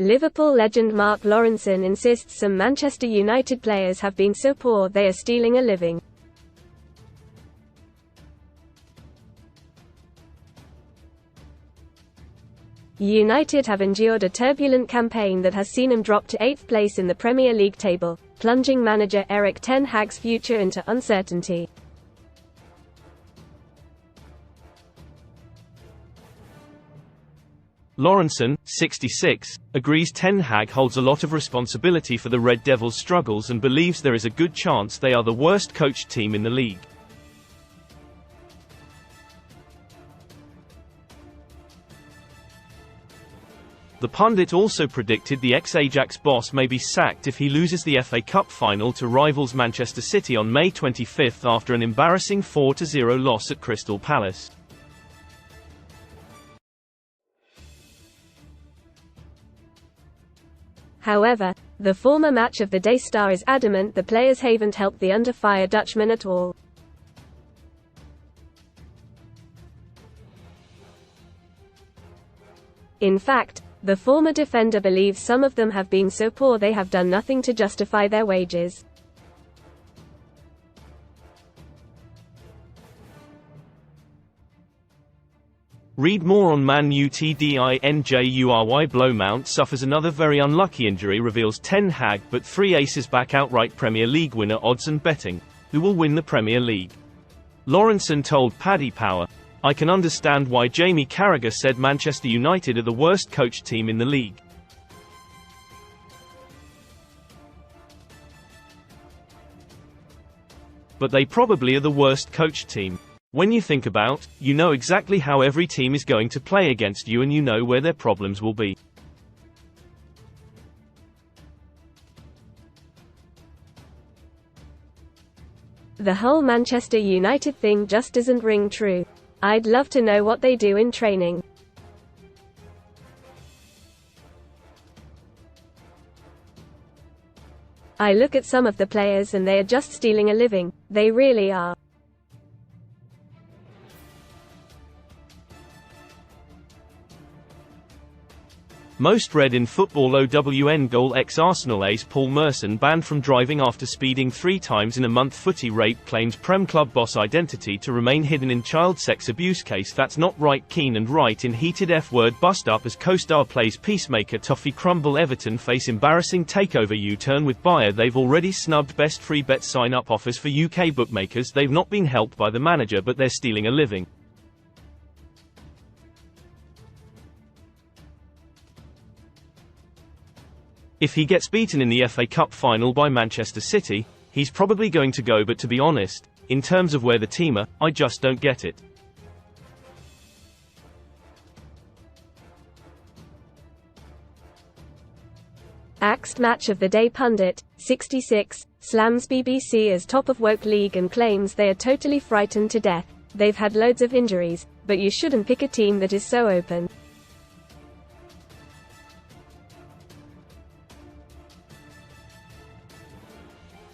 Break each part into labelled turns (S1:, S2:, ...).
S1: Liverpool legend Mark Lawrenson insists some Manchester United players have been so poor they are stealing a living. United have endured a turbulent campaign that has seen them drop to 8th place in the Premier League table, plunging manager Erik ten Hag's future into uncertainty.
S2: Lawrenson, 66, agrees Ten Hag holds a lot of responsibility for the Red Devils' struggles and believes there is a good chance they are the worst coached team in the league. The pundit also predicted the ex-Ajax boss may be sacked if he loses the FA Cup final to rivals Manchester City on May 25 after an embarrassing 4-0 loss at Crystal Palace.
S1: However, the former Match of the Day star is adamant the players haven't helped the under-fire Dutchman at all. In fact, the former defender believes some of them have been so poor they have done nothing to justify their wages.
S2: Read more on Man U. TDINJURY Blowmount suffers another very unlucky injury, reveals Ten Hag but 3 aces back outright Premier League winner odds and betting. Who will win the Premier League? Lawrenson told Paddy Power, "I can understand why Jamie Carragher said Manchester United are the worst coached team in the league. But they probably are the worst coached team. When you think about, you know exactly how every team is going to play against you and you know where their problems will be.
S1: The whole Manchester United thing just doesn't ring true. I'd love to know what they do in training. I look at some of the players and they are just stealing a living, they really are."
S2: Most read in football. OWN goal. Ex-Arsenal ace Paul Merson banned from driving after speeding 3 times in a month. Footy rape claims Prem club boss identity to remain hidden in child sex abuse case. That's not right. Keane and Wright in heated F-word bust up as co-star plays peacemaker. Toffee crumble. Everton face embarrassing takeover U-turn with Bayer. They've already snubbed best free bet sign-up offers for UK bookmakers. They've not been helped by the manager but they're stealing a living. If he gets beaten in the FA Cup final by Manchester City, he's probably going to go, but to be honest, in terms of where the team are, I just don't get it.
S1: Axed Match of the Day pundit, 66, slams BBC as top of woke league and claims they are totally frightened to death. They've had loads of injuries, but you shouldn't pick a team that is so open.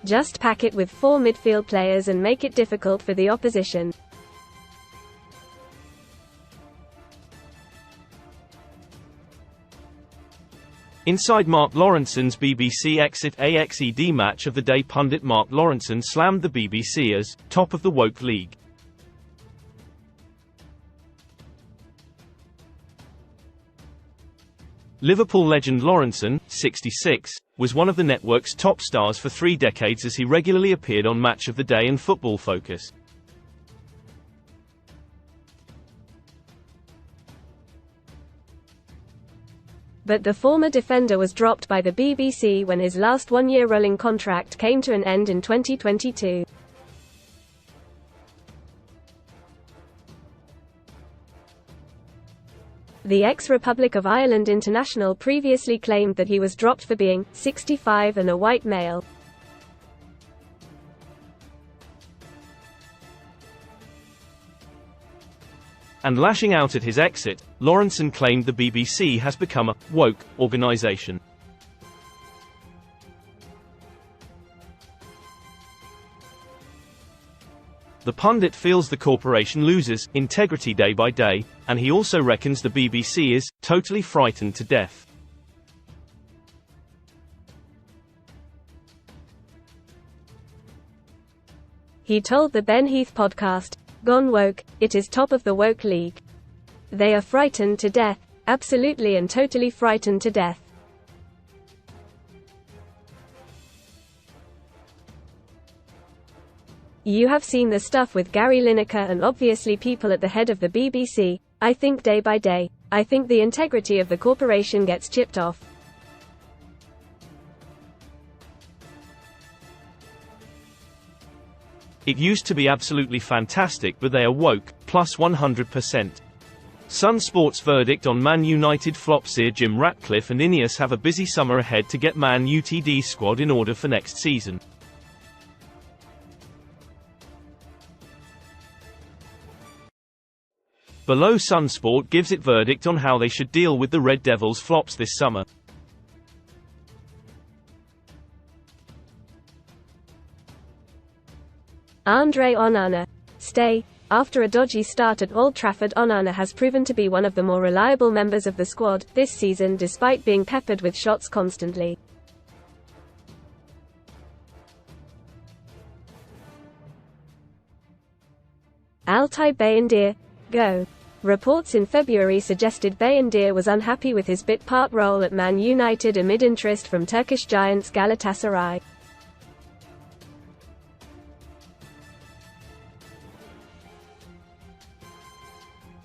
S1: Just pack it with 4 midfield players and make it difficult for the opposition.
S2: Inside Mark Lawrenson's BBC exit. AXED Match of the Day pundit Mark Lawrenson slammed the BBC as top of the woke league. Liverpool legend Lawrenson, 66, was one of the network's top stars for 3 decades as he regularly appeared on Match of the Day and Football Focus.
S1: But the former defender was dropped by the BBC when his last one-year rolling contract came to an end in 2022. The ex-Republic of Ireland international previously claimed that he was dropped for being 65 and a white male.
S2: And lashing out at his exit, Lawrenson claimed the BBC has become a woke organisation. The pundit feels the corporation loses integrity day by day, and he also reckons the BBC is totally frightened to death.
S1: He told the Ben Heath podcast, "Gone woke, it is top of the woke league. They are frightened to death, absolutely and totally frightened to death." You have seen the stuff with Gary Lineker and obviously people at the head of the BBC. I think day by day, I think the integrity of the corporation gets chipped off.
S2: It used to be absolutely fantastic, but they are woke, plus 100%. Sun Sports verdict on Man United flop. Sir Jim Ratcliffe and Ineos have a busy summer ahead to get Man UTD squad in order for next season. Below, Sunsport gives it verdict on how they should deal with the Red Devils' flops this summer.
S1: Andre Onana. Stay. After a dodgy start at Old Trafford, Onana has proven to be one of the more reliable members of the squad this season despite being peppered with shots constantly. Altay Bayındır. Go. Reports in February suggested Bayındır was unhappy with his bit-part role at Man United amid interest from Turkish giants Galatasaray.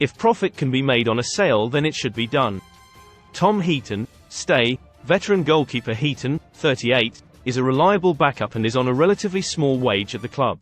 S2: If profit can be made on a sale, then it should be done. Tom Heaton, stay. Veteran goalkeeper Heaton, 38, is a reliable backup and is on a relatively small wage at the club.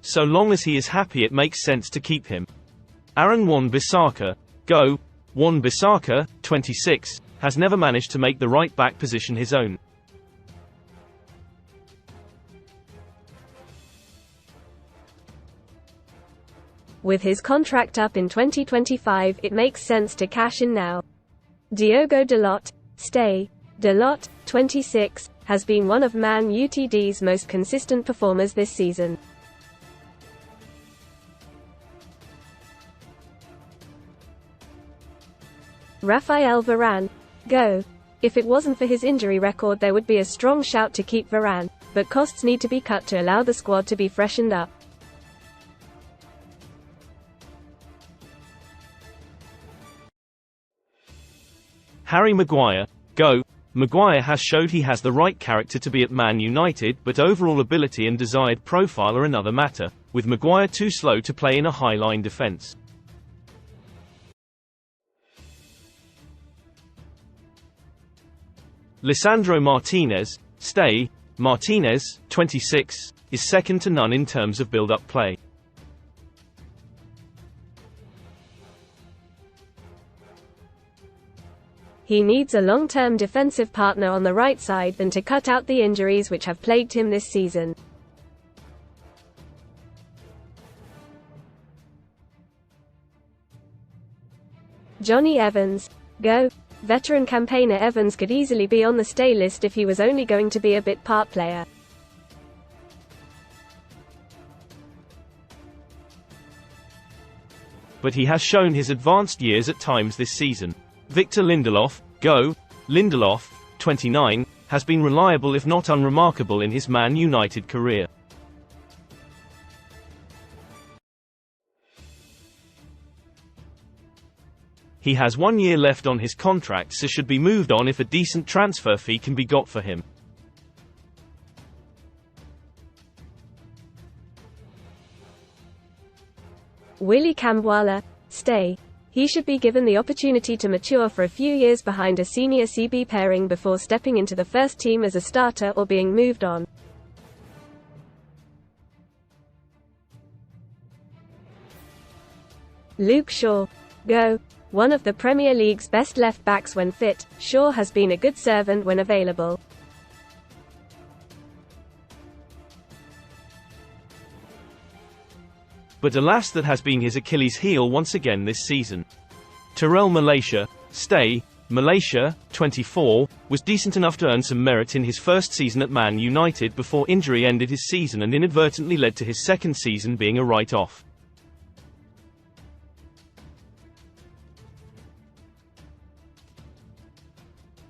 S2: So long as he is happy, it makes sense to keep him. Aaron Wan-Bissaka. Go. Wan-Bissaka, 26, has never managed to make the right back position his own.
S1: With his contract up in 2025, it makes sense to cash in now. Diogo Dalot. Stay. Dalot, 26, has been one of Man UTD's most consistent performers this season. Raphael Varane. Go. If it wasn't for his injury record, there would be a strong shout to keep Varane, but costs need to be cut to allow the squad to be freshened up.
S2: Harry Maguire. Go. Maguire has showed he has the right character to be at Man United, but overall ability and desired profile are another matter, with Maguire too slow to play in a high-line defence. Lisandro Martinez. Stay. Martinez, 26, is second to none in terms of build-up play.
S1: He needs a long-term defensive partner on the right side and to cut out the injuries which have plagued him this season. Johnny Evans. Go. Veteran campaigner Evans could easily be on the stay list if he was only going to be a bit-part player.
S2: But he has shown his advanced years at times this season. Victor Lindelof. Go. Lindelof, 29, has been reliable if not unremarkable in his Man United career. He has 1 year left on his contract, so should be moved on if a decent transfer fee can be got for him.
S1: Willy Kambwala. Stay. He should be given the opportunity to mature for a few years behind a senior CB pairing before stepping into the first team as a starter or being moved on. Luke Shaw. Go. One of the Premier League's best left-backs when fit, Shaw has been a good servant when available.
S2: But alas, that has been his Achilles heel once again this season. Terrell Malaysia. Stay. Malaysia, 24, was decent enough to earn some merit in his first season at Man United before injury ended his season and inadvertently led to his second season being a write-off.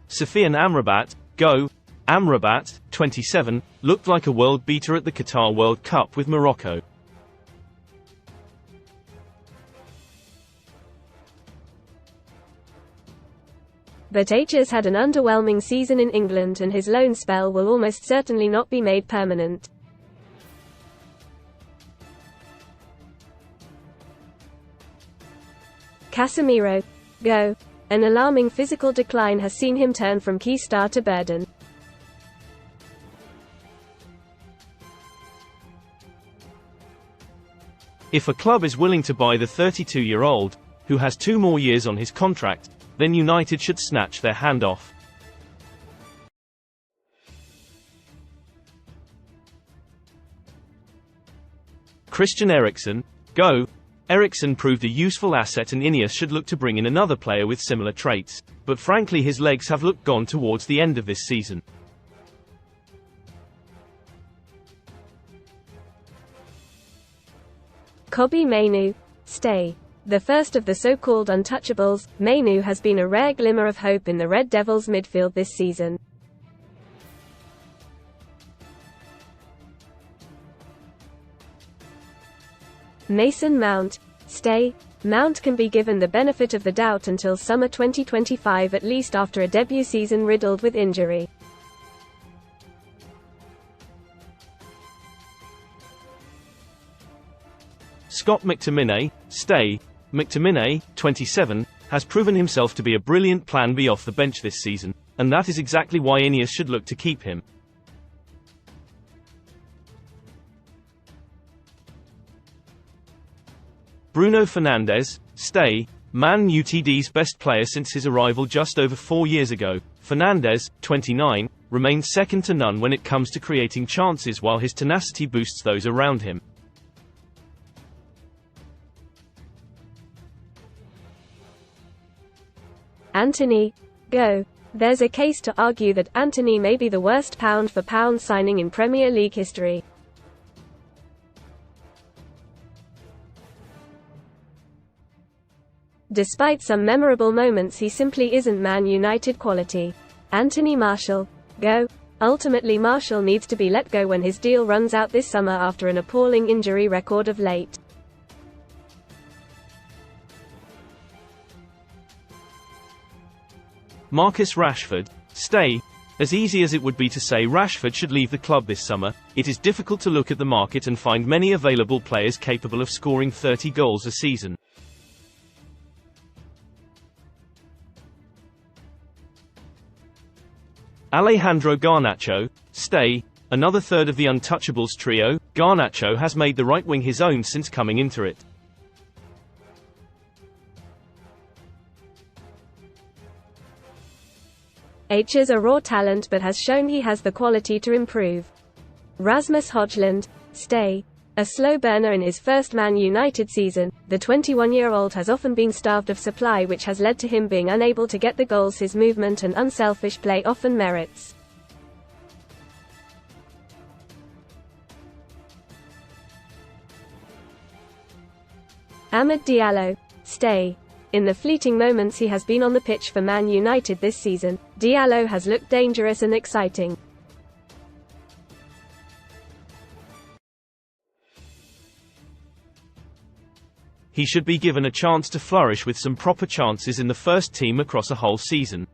S2: Sofyan Amrabat. Go. Amrabat, 27, looked like a world beater at the Qatar World Cup with Morocco.
S1: But H has had an underwhelming season in England and his loan spell will almost certainly not be made permanent. Casemiro. Go. An alarming physical decline has seen him turn from key star to burden.
S2: If a club is willing to buy the 32-year-old, who has 2 more years on his contract, then United should snatch their hand off. Christian Eriksen. Go. Eriksen proved a useful asset and Ineos should look to bring in another player with similar traits, but frankly his legs have looked gone towards the end of this season.
S1: Kobbie Mainoo. Stay. The first of the so-called untouchables, Mainoo has been a rare glimmer of hope in the Red Devils midfield this season. Mason Mount. Stay. Mount can be given the benefit of the doubt until summer 2025 at least after a debut season riddled with injury.
S2: Scott McTominay. Stay. McTominay, 27, has proven himself to be a brilliant plan B off the bench this season, and that is exactly why Ineos should look to keep him. Bruno Fernandes. Stay. Man UTD's best player since his arrival just over 4 years ago, Fernandes, 29, remains second to none when it comes to creating chances while his tenacity boosts those around him.
S1: Antony. Go. There's a case to argue that Antony may be the worst pound-for-pound signing in Premier League history. Despite some memorable moments, he simply isn't Man United quality. Anthony Martial. Go. Ultimately, Martial needs to be let go when his deal runs out this summer after an appalling injury record of late.
S2: Marcus Rashford. Stay. As easy as it would be to say Rashford should leave the club this summer, it is difficult to look at the market and find many available players capable of scoring 30 goals a season. Alejandro Garnacho. Stay. Another third of the untouchables trio, Garnacho has made the right wing his own since coming into it.
S1: H is a raw talent but has shown he has the quality to improve. Rasmus Højlund. Stay. A slow burner in his first Man United season, the 21-year-old has often been starved of supply, which has led to him being unable to get the goals his movement and unselfish play often merits. Amad Diallo. Stay. In the fleeting moments he has been on the pitch for Man United this season, Diallo has looked dangerous and exciting.
S2: He should be given a chance to flourish with some proper chances in the first team across a whole season,